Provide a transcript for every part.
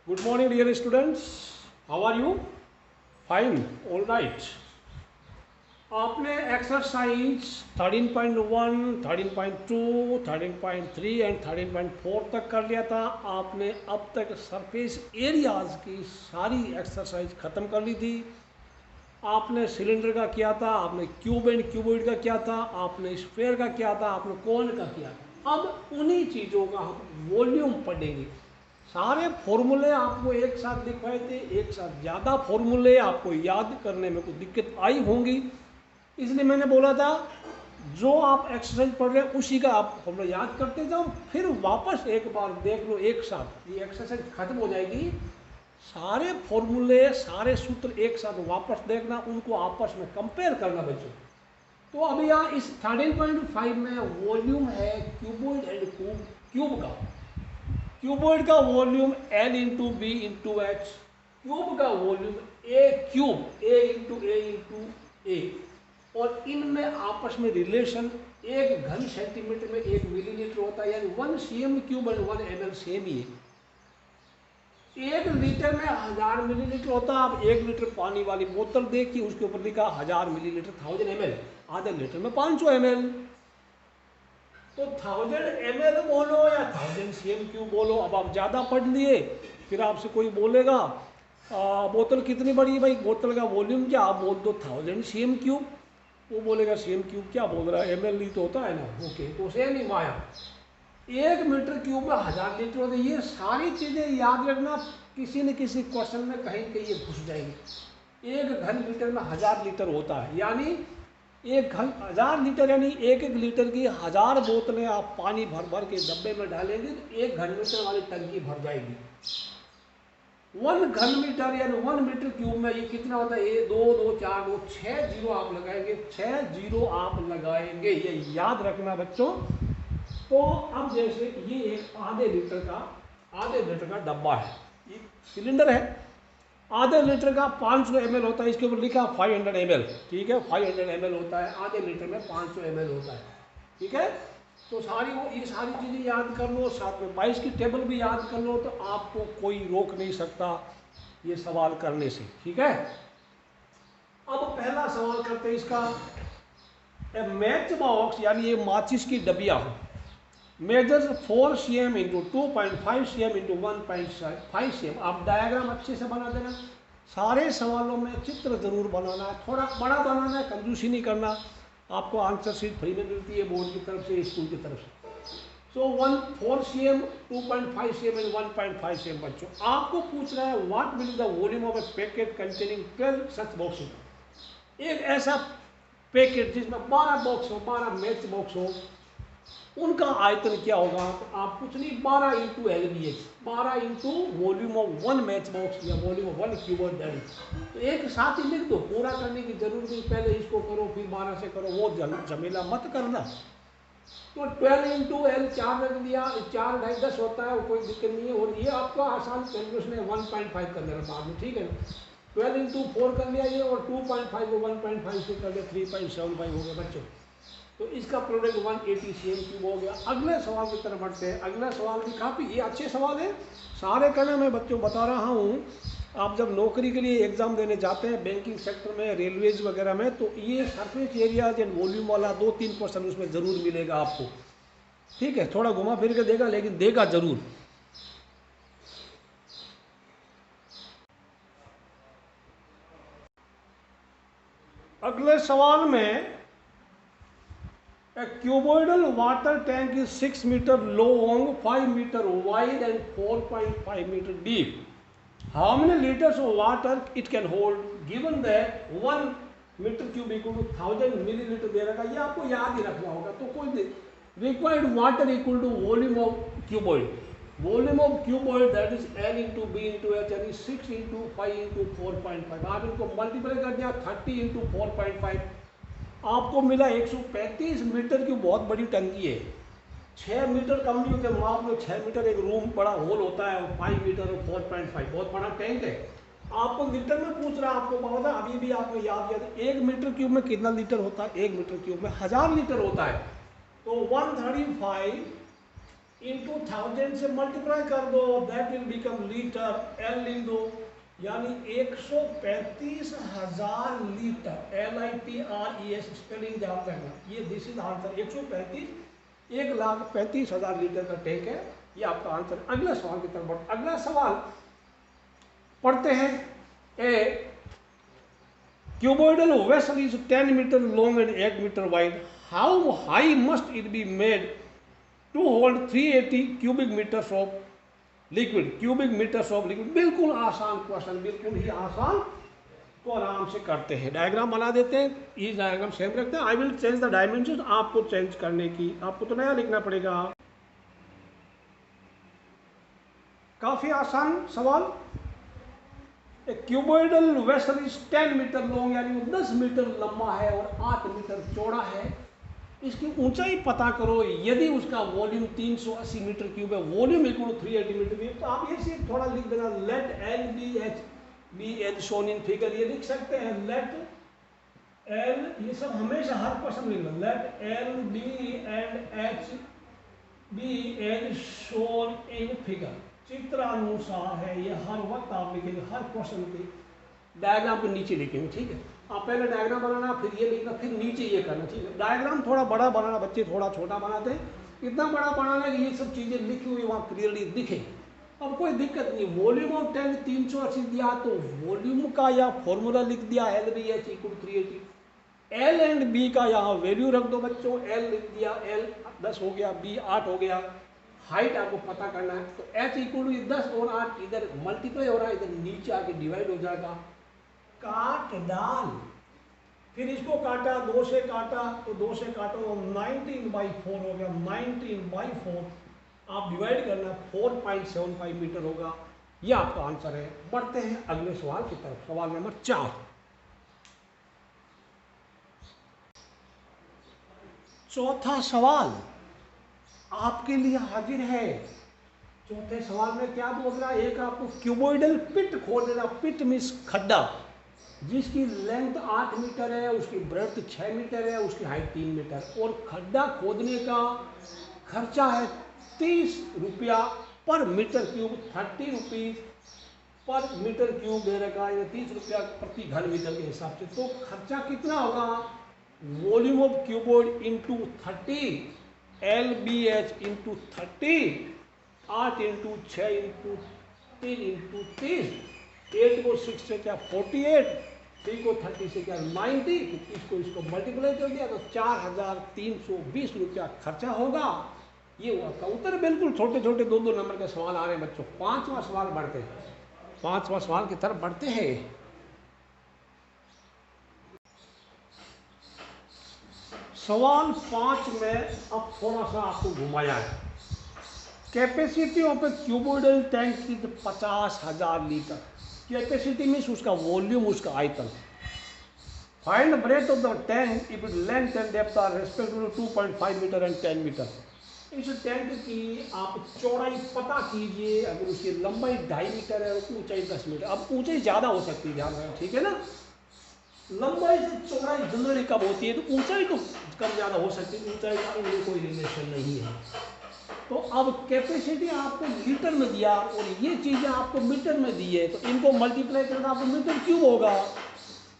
Good morning, dear students. How are you? Fine. All right. आपने exercise 13.1, 13.2, 13.3 and 13.4 तक कर लिया था। आपने अब तक सरफेस एरियाज की सारी एक्सरसाइज ख़त्म कर ली थी। आपने सिलेंडर का किया था, आपने क्यूब एंड क्यूबॉइड का किया था, आपने स्फेयर का किया था, आपने कोन का किया था। अब उन्हीं चीज़ों का हम वॉल्यूम पढ़ेंगे। सारे फॉर्मूले आपको एक साथ दिखवाए थे, एक साथ ज़्यादा फॉर्मूले आपको याद करने में कुछ दिक्कत आई होंगी, इसलिए मैंने बोला था जो आप एक्सरसाइज पढ़ रहे हैं उसी का आप फॉर्मूला याद करते जाओ, फिर वापस एक बार देख लो एक साथ। ये एक्सरसाइज खत्म हो जाएगी, सारे फॉर्मूले सारे सूत्र एक साथ वापस देखना, उनको आपस में कंपेयर करना बच्चों। तो अभी यहाँ इस 13.5 में वॉल्यूम है क्यूबॉइड एंड क्यूब का। क्यूबॉइड का volume L into B into h, cube का volume a cube A into a into a, और इनमें आपस में रिलेशन एक घन सेंटीमीटर में 1 मिलीलीटर होता है, यानी 1 cm cube and 1 ml same ही है। 1 लीटर में 1000 मिलीलीटर होता है। आप 1 लीटर पानी वाली बोतल देखिए, उसके ऊपर लिखा 1000 मिलीलीटर 1000 ml, आधे लीटर में 500 ml। तो 1000 ml बोलो या 1000 cm क्यूब बोलो। अब आप ज़्यादा पढ़ लिए, फिर आपसे कोई बोलेगा बोतल कितनी बड़ी है भाई, बोतल का वॉल्यूम क्या, आप बोल दो 1000 cm क्यूब। वो बोलेगा cm क्यूब क्या बोल रहा है, ml ही तो होता है ना। ओके, तो सेम ही माया 1 मीटर क्यूब में 1000 लीटर होते। ये सारी चीज़ें याद रखना, किसी न किसी क्वेश्चन में कहीं कहीं ये घुस जाएंगे। 1 घन लीटर में 1000 लीटर होता है, यानी 1000 लीटर यानी 1 लीटर की 1000 बोतलें आप पानी भर भर के डब्बे में डालेंगे तो 1 घन मीटर वाली टंकी भर जाएगी। 1 घन मीटर यानी 1 मीटर क्यूब में ये कितना होता है, 1 2 2 4 2 6 जीरो आप लगाएंगे, 6 जीरो आप लगाएंगे, ये याद रखना बच्चों। तो अब जैसे ये एक आधे लीटर का डब्बा है, ये सिलेंडर है, आधे लीटर का 500 ml होता है, इसके ऊपर लिखा 500 ml, ठीक है, 500 ml होता है, आधे लीटर में 500 ml होता है, ठीक है। तो ये सारी चीज़ें याद कर लो, साथ में 22 की टेबल भी याद कर लो, तो आपको कोई रोक नहीं सकता ये सवाल करने से, ठीक है। अब पहला सवाल करते हैं इसका। मैच बॉक्स यानी ये माचिस की डबिया measures 4 cm into 2.5 cm into 1.5 cm। आप डायग्राम अच्छे से बना देना, सारे सवालों में चित्र जरूर बनाना है, थोड़ा बड़ा बनाना है, कंजूसी नहीं करना। आपको आंसर शीट फ्री में मिलती है बोर्ड की तरफ से, स्कूल की तरफ से। सो 4 cm 2.5 cm एंड 1.5 cm। बच्चों आपको पूछ रहा है what will the volume of A packet containing 12 such boxes. एक ऐसा पैकेट जिसमें 12 बॉक्स हो, 12 मैच बॉक्स हो, उनका आयतन क्या होगा। तो आप कुछ नहीं, 12 into LBH, 12 into volume of 1 match box या वॉल्यूम ऑफ 1 क्यूबॉइड दैट। तो एक साथ ही लिख दो, पूरा करने की जरूरत नहीं, पहले इसको करो फिर 12 से करो, वो झमेला मत करना। तो 12 इंटू L 4 रख दिया, 4 ढाई 10 होता है, कोई दिक्कत नहीं है। और ये आपका आसान कैलकुलेशन है, 1.5 कर लेना बाद में, ठीक है। 12 इंटू 4 कर लिया ये, और 2.5 को 1.5 से कर लिया, 3.75 हो गया बच्चों। तो इसका प्रोडक्ट 180 cm क्यूब हो गया। अगले सवाल की तरफ बढ़ते हैं। अगला सवाल भी काफ़ी ये अच्छे सवाल है, सारे करना मैं बच्चों बता रहा हूँ। आप जब नौकरी के लिए एग्जाम देने जाते हैं बैंकिंग सेक्टर में, रेलवेज वगैरह में, तो ये सरफेस एरियाज एंड वॉल्यूम वाला 2-3 क्वेश्चन उसमें ज़रूर मिलेगा आपको, ठीक है। थोड़ा घुमा फिर के देगा, लेकिन देगा जरूर। अगले सवाल में a cuboidal water tank is 6 meter long, 5 meter wide and 4.5 meter deep. How many liters of water it can hold given that 1 meter cube equal to 1000 milliliter दे रखा, ये आपको याद ही रखना होगा। तो कोई required water equal to volume of cuboid, volume of cuboid that is L into B into H, यानी 6 into 5 into 4.5। आप इनको मल्टीप्लाई कर दिया 30 इंटू 4.5, आपको मिला 135 मीटर की बहुत बड़ी टंकी है। 6 मीटर कम नहीं होते, माप लो 6 मीटर एक रूम बड़ा हॉल होता है, 5 मीटर और 4.5 बहुत बड़ा टैंक है। आपको लीटर में पूछ रहा है, आपको पता है अभी भी आपको याद किया था 1 मीटर क्यूब में कितना लीटर होता है, 1 मीटर क्यूब में 1000 लीटर होता है। तो 135 इंटू 1000 से मल्टीप्लाई कर दो, that will become litre, L लिख दो, यानी 135,000 लीटर, LITRES स्पेलिंग ध्यान रखना, ये दिस इज आंसर, 1,35,000 लीटर का टैंक है, ये आपका आंसर। अगला सवाल की तरफ बढ़ो। अगला सवाल पढ़ते हैं। ए cuboidal vessel is 10 meter long and 8 meter wide. How high must it be made to hold 380 cubic meters of liquid? Cubic meters of liquid, बिल्कुल आसान क्वेश्चन, बिल्कुल ही आसान, तो आराम से करते हैं। डायग्राम बना देते हैं, ये डायग्राम सेम रखते हैं। I will change the dimension, आपको चेंज करने की, आपको तो नया लिखना पड़ेगा। काफी आसान सवाल। Cuboidal vessel is 10 metre long, यानी वो 10 मीटर लंबा है और 8 मीटर चौड़ा है। इसकी ऊंचाई पता करो। यदि उसका वॉल्यूम 380 मीटर क्यूब है, volume equal to 380 metre cube, तो आप ये सिर्फ थोड़ा लिख देना, let l b as shown in figure, ये लिख सकते हैं, लेट एल, ये सब हमेशा हर क्वेश्चन लिखना, let l b and h be as shown in figure, चित्रानुसार है, ये हर वक्त आप लिखेंगे, हर क्वेश्चन के डायग्राम के नीचे लिखेंगे, ठीक है। आप पहले डायग्राम बनाना, फिर ये लिखना, फिर नीचे ये करना, ठीक है। डायग्राम थोड़ा बड़ा बनाना, बच्चे थोड़ा छोटा बनाते हैं, इतना बड़ा बनाना कि ये सब चीज़ें लिखी हुई वहाँ क्लियरली दिखे। अब कोई दिक्कत नहीं, वॉल्यूम ऑफ टैंक 380 दिया तो वॉल्यूम का या फॉर्मूला लिख दिया, L B H equal 380, L and B का यहाँ वैल्यू रख दो बच्चों, एल लिख दिया, एल 10 हो गया, बी 8 हो गया, हाइट आपको पता करना है, तो एच इक्वल टू 10 और 8 इधर मल्टीप्लाई हो रहा है, इधर नीचे आके डिवाइड हो जाएगा, काट डाल, फिर इसको काटा, 2 से काटा, तो 2 से काटो तो 19/4 हो गया, 19/4 आप डिवाइड करना, 4.75 मीटर होगा, ये आपका आंसर है। बढ़ते हैं अगले सवाल की तरफ, सवाल नंबर 4। चौथा सवाल आपके लिए हाजिर है। चौथे सवाल में क्या बोल रहा है, एक आपको क्यूबोइडल पिट खोद देना, पिट मीन्स खड्डा, जिसकी लेंथ 8 मीटर है, उसकी ब्रेड्थ 6 मीटर है, उसकी हाइट 3 मीटर, और खड्डा खोदने का खर्चा है 30 रुपया per metre cube, 30 rupees per metre cube दे रखा है, 30 रुपया प्रति घन मीटर के हिसाब से। तो खर्चा कितना होगा, volume of cuboid into 30, L B H into 30, 8 into 6 into 3 into 30, 8 को 6 से क्या 48, 3 को 30 से क्या 90, इसको मल्टीप्लाई कर दिया तो 4,320 रुपया खर्चा होगा। ये हुआ का उत्तर। बिल्कुल छोटे छोटे 2-2 नंबर के सवाल आ रहे हैं बच्चों। 5वां सवाल बढ़ते हैं, 5वां सवाल की तरफ बढ़ते हैं। सवाल 5 में अब थोड़ा सा आपको घुमाया है। Capacity of a cuboidal tank is 50,000 litre. Capacity means उसका वॉल्यूम, उसका आयतन। Find breadth of the tank if it length and depth are respectively 2.5 metre and 10 metre. इस टैंक की आप चौड़ाई पता कीजिए। अगर उसकी लंबाई 2.5 मीटर है और ऊंचाई 10 मीटर, अब ऊंचाई ज़्यादा हो सकती है, ध्यान रखना, ठीक है ना। लंबाई से चौड़ाई जनरली कब होती है, तो ऊंचाई तो कम ज़्यादा हो सकती है, ऊंचाई का इनमें कोई रिलेशन नहीं है। तो अब कैपेसिटी आपको लीटर में दिया और ये चीज़ें आपको मीटर में दी है, तो इनको मल्टीप्लाई करना आपको मीटर क्यूब होगा।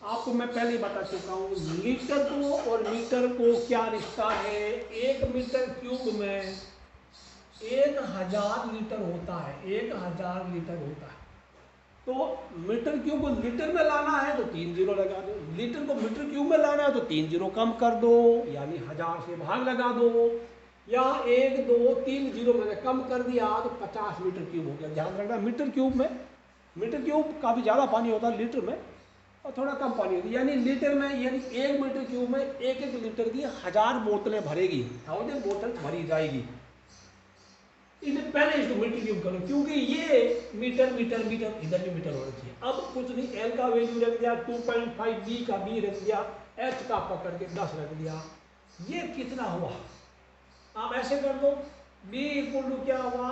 आपको मैं पहले ही बता चुका हूँ, लीटर को और मीटर को क्या रिश्ता है। 1 मीटर क्यूब में 1000 लीटर होता है, 1000 लीटर होता है। तो मीटर क्यूब को लीटर में लाना है तो 3 जीरो लगा दो, लीटर को मीटर क्यूब में लाना है तो 3 जीरो कम कर दो, यानी 1000 से भाग लगा दो, या 1 2 3 जीरो मैंने कम कर दिया तो 50 मीटर क्यूब हो गया। ध्यान रखना, मीटर क्यूब काफ़ी ज़्यादा पानी होता है, लीटर में और थोड़ा कम पानी होती है। यानी लीटर में, यानी 1 मीटर क्यूब में 1-1 लीटर की 1000 बोतलें भरेगी, 1000 बोतल भरी जाएगी। इसे पहले इसको मीटर क्यूब करो, क्योंकि ये मीटर मीटर मीटर इधर भी मीटर होना चाहिए। अब कुछ नहीं, एल का वैल्यू रख दिया 2.5, बी का बी रख दिया, एच का पकड़ के 10 रख दिया। ये कितना हुआ, आप ऐसे कर दो, b इक्वल टू क्या हुआ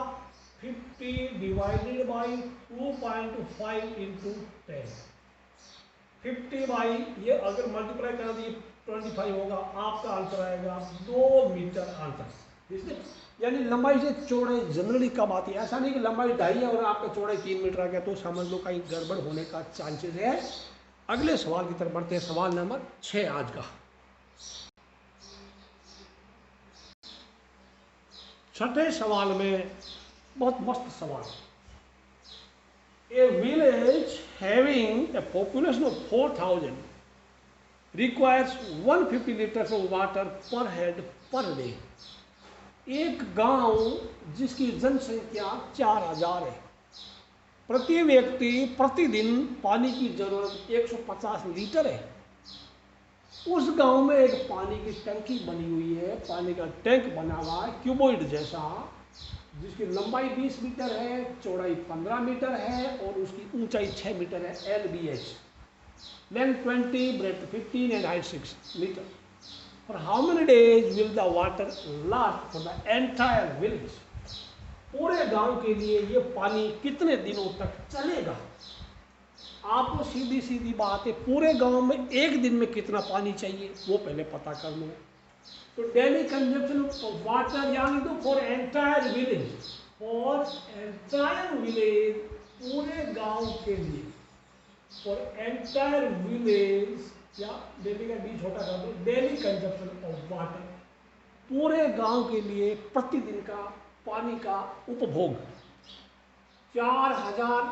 50 डिवाइडेड बाई 2.5 इंटू 10, 50 बाई ये अगर मल्टीप्लाई कर दिए 25 होगा, आपका आंसर आएगा 2 मीटर आंसर। यानी लंबाई से चौड़ाई जनरली कम आती है। ऐसा नहीं कि लंबाई 2.5 है और आपका चौड़ाई 3 मीटर आ गया तो समझ लो कहीं गड़बड़ होने का चांसेस है। अगले सवाल की तरफ बढ़ते हैं, सवाल नंबर 6 आज का। छठे सवाल में बहुत मस्त सवाल। ए village having a population of 4000 requires 150 litres of water पर हेड पर डे। एक गांव जिसकी जनसंख्या 4000 है, प्रति व्यक्ति प्रतिदिन पानी की जरूरत 150 लीटर है। उस गांव में एक पानी की टंकी बनी हुई है, पानी का टैंक बना हुआ है क्यूबॉइड जैसा, जिसकी लंबाई 20 मीटर है, चौड़ाई 15 मीटर है और उसकी ऊंचाई 6 मीटर है, LBH, length 20, breadth 15 and height 6 metre. For how many days will the water last for the entire village? पूरे गांव के लिए ये पानी कितने दिनों तक चलेगा? आपको सीधी सीधी बात है, पूरे गांव में एक दिन में कितना पानी चाहिए वो पहले पता कर लो। तो डेली कंजप्शन ऑफ वाटर यानी तो फॉर एंटायर विलेज, पूरे गांव के लिए, फॉर एंटायर विलेज या डेली का डी छोटा कर दो, डेली कंजप्शन ऑफ वाटर, पूरे गांव के लिए प्रतिदिन का पानी का उपभोग 4000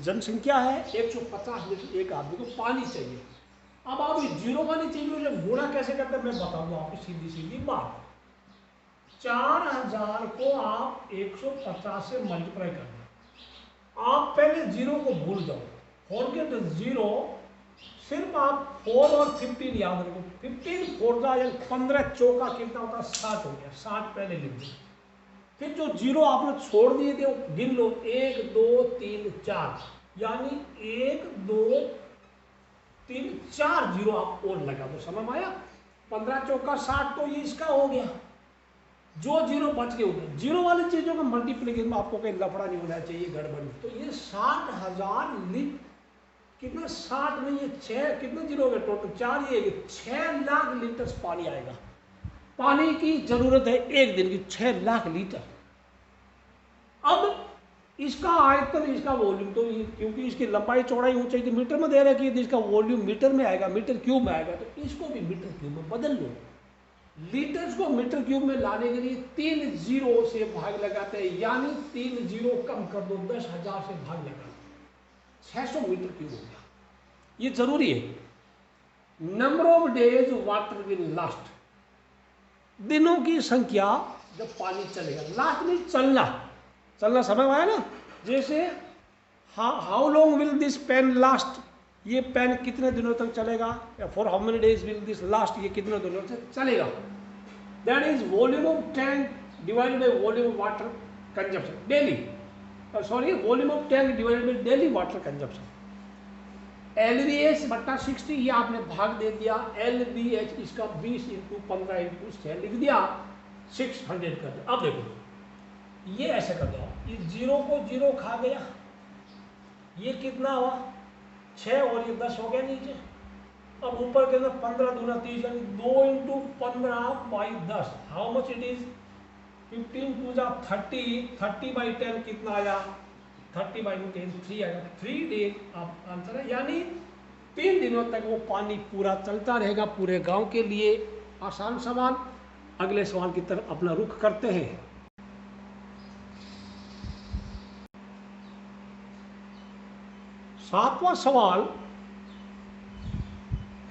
जनसंख्या है, 150 लीटर एक आदमी को पानी चाहिए। अब आप जीरो वाली चीजों से गुणा कैसे करते हैं मैं बता दूं आपको सीधी सीधी बात। 4000 को आप 150 से मल्टीप्लाई कर दो। आप पहले जीरो को भूल जाओ, फॉरगेट जीरो, सिर्फ आप 4 और 15 याद रखो। 15 फोड़ा या 15 चौका कितना होता है, 60 हो गया, 60 पहले लिख दो। फिर जो जीरो आपने छोड़ दिए थे गिन लो, 1 2 3 4, यानी 1 2 3 4 जीरो आप और लगा दो। समझ में आया? 15 चौका 60 तो ये इसका हो गया, जो जीरो बच गए होगा। जीरो वाली चीजों का मल्टीप्लीकेशन में आपको कहीं लफड़ा नहीं होना चाहिए, गड़बड़। तो ये 60,000 लीटर कितना, 60 में ये 6 कितने जीरो हो गए टोटल, 4 ये 6 लाख लीटर पानी आएगा। पानी की जरूरत है एक दिन की 6 लाख लीटर। अब इसका आयतन, इसका वॉल्यूम तो क्योंकि इसकी लंबाई चौड़ाई ऊंचाई तो मीटर में दे रखी है, तो इसका वॉल्यूम मीटर में आएगा, मीटर क्यूब में आएगा। तो इसको भी मीटर क्यूब में बदल लो। लीटर्स को मीटर क्यूब में लाने के लिए 3 जीरो से भाग लगाते हैं, यानी 3 जीरो कम कर दो, 10,000 से भाग लगा, 600 मीटर क्यूब हो गया। ये जरूरी है। Number of days water will last, दिनों की संख्या जब पानी चलेगा, लास्ट में चलना, चलना समझ में आया ना? जैसे how long will this pen last, ये पेन कितने दिनों तक चलेगा, या for how many days will this last, ये कितने दिनों तक चलेगा। That is volume of tank divided by volume of water consumption daily, sorry volume of tank divided by daily water consumption. LBH बट्टा 60, ये आपने भाग दे दिया, LBH इसका 20 × 15 × 6 लिख दिया, 600 कर दिया। अब देखो ये ऐसे कर दो, ये जीरो को जीरो खा गया, ये कितना हुआ 6 और ये 10 हो गया नीचे। अब ऊपर के अंदर 15 दूना 30, यानी 2 × 15/10, हाउ मच इट इज, 15 2 जा 30, 30/10 कितना आया, 30/10 3 आएगा, 3 डेज आप आंसर है। यानी 3 दिनों तक वो पानी पूरा चलता रहेगा पूरे गांव के लिए। आसान सवाल। अगले सवाल की तरफ अपना रुख करते हैं। सातवां सवाल,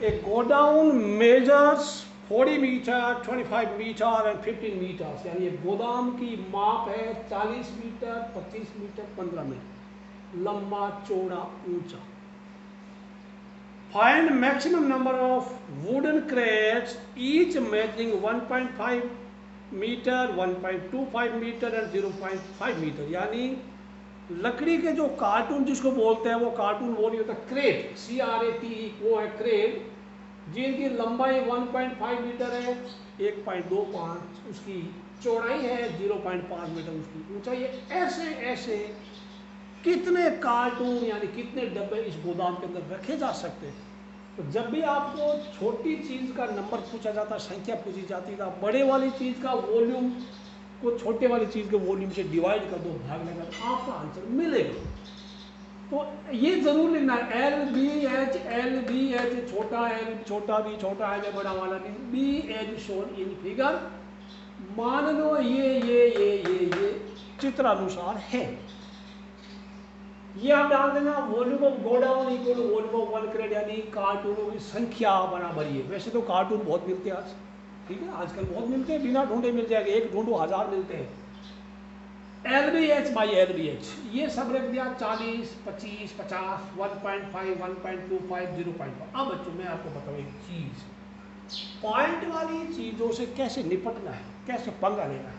a godown measures 40 metre, 25 metre and 15 metre, यानी ये गोदाम की माप है 40 मीटर, 25 मीटर, 15 मीटर, लंबा चौड़ा ऊंचा। Find maximum number of wooden crates each measuring 1.5 metre, 1.25 metre and 0.5 metre, यानी लकड़ी के जो कार्टून जिसको बोलते हैं, वो कार्टून वो नहीं होता, क्रेट, CRAT, वो है क्रेट, जिनकी लंबाई 1.5 मीटर है, 1.25 उसकी चौड़ाई है, 0.5 मीटर उसकी ऊंचाई है। ऐसे ऐसे कितने कार्टून यानी कितने डब्बे इस गोदाम के अंदर रखे जा सकते हैं। तो जब भी आपको छोटी चीज़ का नंबर पूछा जाता, संख्या पूछी जाती है, बड़े वाली चीज़ का वॉल्यूम को छोटे वाली चीज़ के वॉल्यूम से डिवाइड कर दो, भाग लगा, तो आपका आंसर मिलेगा। तो ये जरूर लिखना है एल बी एच, छोटा एल छोटा बी छोटा एल बड़ा वाला B as shown in figure. मान लो ये चित्रानुसार है। ये आप डाल देना volume of godown equal volume of one crate, यानी कार्टूनों की संख्या बराबर है। वैसे तो कार्टून बहुत मिलते हैं आज, ठीक है, आजकल बहुत मिलते हैं, बिना ढूंढे मिल जाएगा, एक ढूंढो 1000 मिलते हैं। LBH बाई LBH ये सब रख दिया 40, 25, 50, 1.5, 1.25, 0.5। अब बच्चों मैं आपको बताऊँ एक चीज, पॉइंट वाली चीजों से कैसे निपटना है, कैसे पंगा लेना है।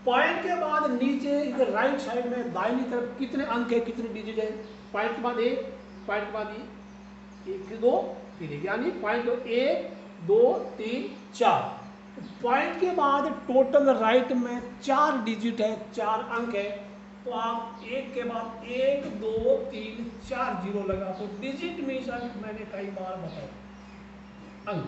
पॉइंट के बाद नीचे इधर राइट साइड में दाहिनी तरफ कितने अंक है, कितने डिजिट है, पॉइंट के बाद एक, पॉइंट के बाद एक, दो, तीन, यानी पॉइंट 1, 2, 3, 4। पॉइंट के बाद टोटल राइट में 4 डिजिट है, 4 अंक है, तो आप एक के बाद 1, 2, 3, 4 जीरो लगा, तो डिजिट में अंक मैंने कई बार बताया अंक।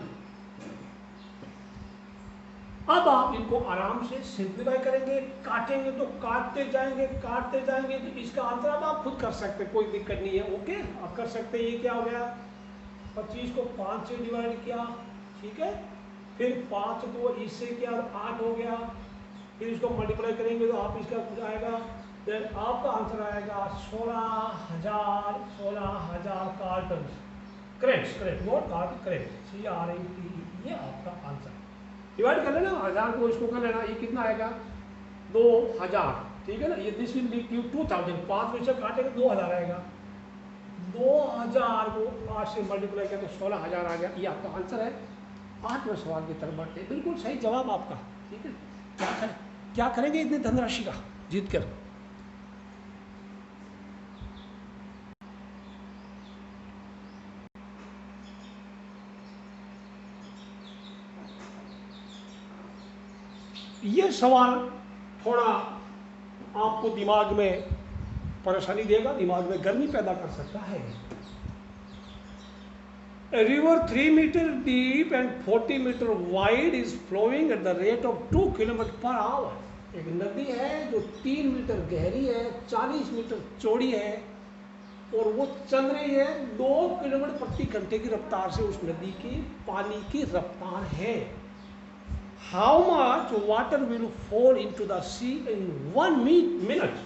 अब आप इनको आराम से सिंप्लीफाई करेंगे, काटेंगे तो काटते जाएंगे तो इसका आंसर अब आप खुद कर सकते हैं, कोई दिक्कत नहीं है। ओके, आप कर सकते हैं। ये क्या हो गया, 25 को 5 से डिवाइड किया, ठीक है, फिर 5 को इससे किया, 8 हो गया, फिर इसको मल्टीप्लाई करेंगे तो आप इसका कुछ आएगा, देन आपका आंसर आएगा 16,000 carton correct note carton correct, CRECT, ये आपका आंसर। डिवाइड कर लेना 1000 को, इसको कर लेना, ये कितना आएगा 2000, ठीक है ना, ये दिस विल बी 2000, 5 में से काटेंगे 2000 आएगा, 2000 को 5 से मल्टीप्लाई किया तो 16,000 आ गया, ये आपका आंसर है। 8वें सवाल की तरफ बढ़ते, बिल्कुल सही जवाब आपका, ठीक है। क्या करेंगे इतनी धनराशि का जीत कर? ये सवाल थोड़ा आपको दिमाग में परेशानी देगा, दिमाग में गर्मी पैदा कर सकता है। A river 3 meter deep and 40 meter wide is flowing at the rate of 2 kilometre per hour. एक नदी है जो 3 मीटर गहरी है, 40 मीटर चौड़ी है, और वो चल रही है 2 किलोमीटर प्रति घंटे की रफ्तार से। उस नदी की पानी की रफ्तार है। How much water will fall into the sea in 1 minute?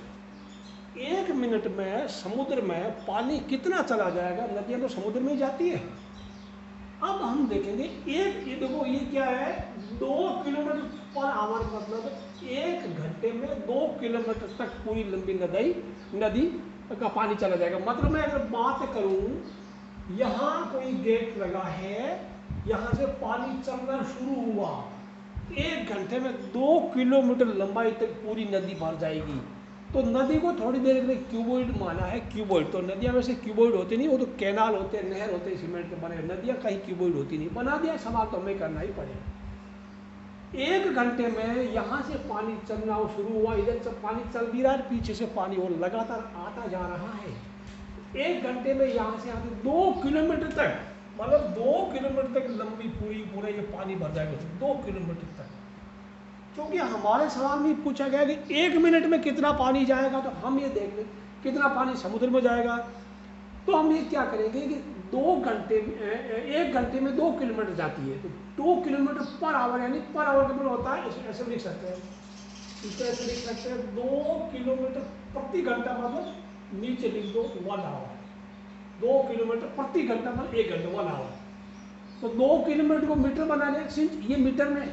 1 minute में समुद्र में पानी कितना चला जाएगा? नदियां तो समुद्र में ही जाती है। अब हम देखेंगे ये देखो, ये क्या है, 2 किलोमीटर पर आवर, मतलब 1 घंटे में 2 किलोमीटर तक पूरी लंबी नदी का पानी चला जाएगा। मतलब मैं अगर बात करूं, यहाँ कोई गेट लगा है, यहाँ से पानी चलना शुरू हुआ, 1 घंटे में 2 किलोमीटर लंबाई तक पूरी नदी भर जाएगी। तो नदी को थोड़ी देर के लिए क्यूबॉइड माना है। क्यूबॉइड तो नदियाँ वैसे क्यूबॉइड होती नहीं, वो तो कैनाल होते हैं, नहर होते हैं, सीमेंट के बने। नदियाँ कहीं क्यूबॉइड होती नहीं। बना दिया सवाल तो हमें करना ही पड़ेगा। 1 घंटे में यहाँ से पानी चलना शुरू हुआ, इधर से पानी चल भी रहा है, पीछे से पानी वो लगातार आता जा रहा है। 1 घंटे में यहाँ से आते 2 किलोमीटर तक, मतलब 2 किलोमीटर तक लंबी पूरा ये पानी भर जाएगा, 2 किलोमीटर तक। क्योंकि हमारे सवाल में पूछा गया कि 1 मिनट में कितना पानी जाएगा, तो हम ये देख लें कितना पानी समुद्र में जाएगा। तो हम ये क्या करेंगे कि 1 घंटे में 2 किलोमीटर जाती है, तो 2 किलोमीटर पर आवर, यानी पर आवर का मतलब होता है, ऐसे लिख सकते हैं, इसको ऐसे लिख सकते हैं 2 किलोमीटर प्रति घंटा, मतलब नीचे लिख दो 1 आवर। 2 किलोमीटर प्रति घंटा मतलब 1 घंटा, 1 आवर। तो 2 किलोमीटर को मीटर बना लें, सिंच ये मीटर में,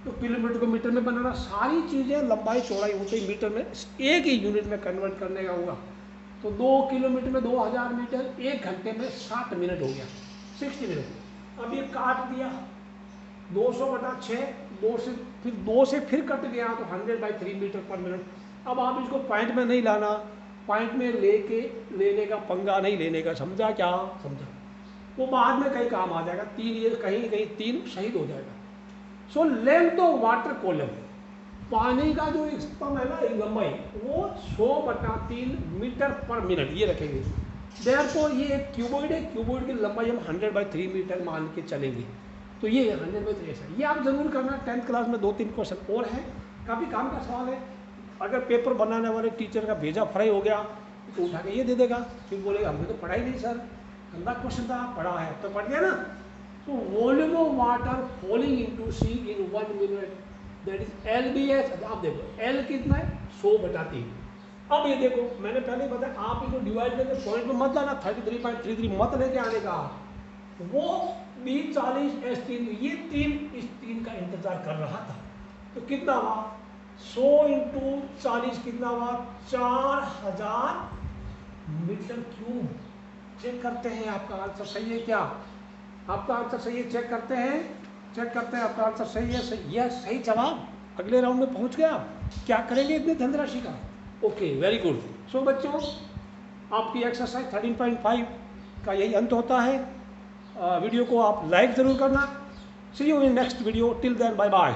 तो किलोमीटर को मीटर में बनाना, सारी चीज़ें लंबाई चौड़ाई होती है मीटर में, एक ही यूनिट में कन्वर्ट करने का होगा। तो 2 किलोमीटर में 2000 मीटर, 1 घंटे में 60 मिनट हो गया, 60 मिनट। अब ये काट दिया 200/6, 2 से फिर कट गया, तो 100/3 मीटर पर मिनट। अब आप इसको पॉइंट में नहीं लाना, पॉइंट में लेने का पंगा नहीं लेने का, समझा क्या? समझा। वो बाद में कहीं काम आ जाएगा, 3 ये कहीं 3 शहीद हो जाएगा। So length of water column, पानी का जो स्तंभ है ना, लंबाई, वो 100/3 मीटर पर मिनट ये रखेंगे। देयरफॉर ये एक क्यूबॉइड है, क्यूबॉइड की लंबाई हम 100/3 मीटर मान के चलेंगे। तो ये 100/3 है। ये आप जरूर करना, 10th क्लास में 2-3 क्वेश्चन और हैं, काफ़ी काम का सवाल है। अगर पेपर बनाने वाले टीचर का भेजा फ्राई हो गया तो उठा के ये दे देगा, फिर बोलेगा हमने तो पढ़ा ही नहीं सर, गंदा क्वेश्चन था, पढ़ा है तो पढ़ गया ना। तो volume of water falling into sea in 1 minute, that is LBS। आप देखो L कितना है, 100/3। अब ये देखो मैंने पहले बताया, आप इसको डिवाइड करके पॉइंट में मत जाना, 33.33 मत लेके आने का। वो B40 S3, ये 3 इस 3 का इंतजार कर रहा था। तो कितना हुआ, 100 × 40 कितना हुआ, 4000 मीटर क्यूब। चेक करते हैं आपका आंसर सही है क्या, आपका आंसर सही है, चेक करते हैं, चेक करते हैं आपका आंसर सही है। सही, यह सही जवाब। अगले राउंड में पहुंच गया, क्या करेंगे इतनी धनराशि का। Okay, very good. सो बच्चों, आपकी एक्सरसाइज 13.5 का यही अंत होता है। वीडियो को आप लाइक ज़रूर करना। See you in next video, till then bye bye.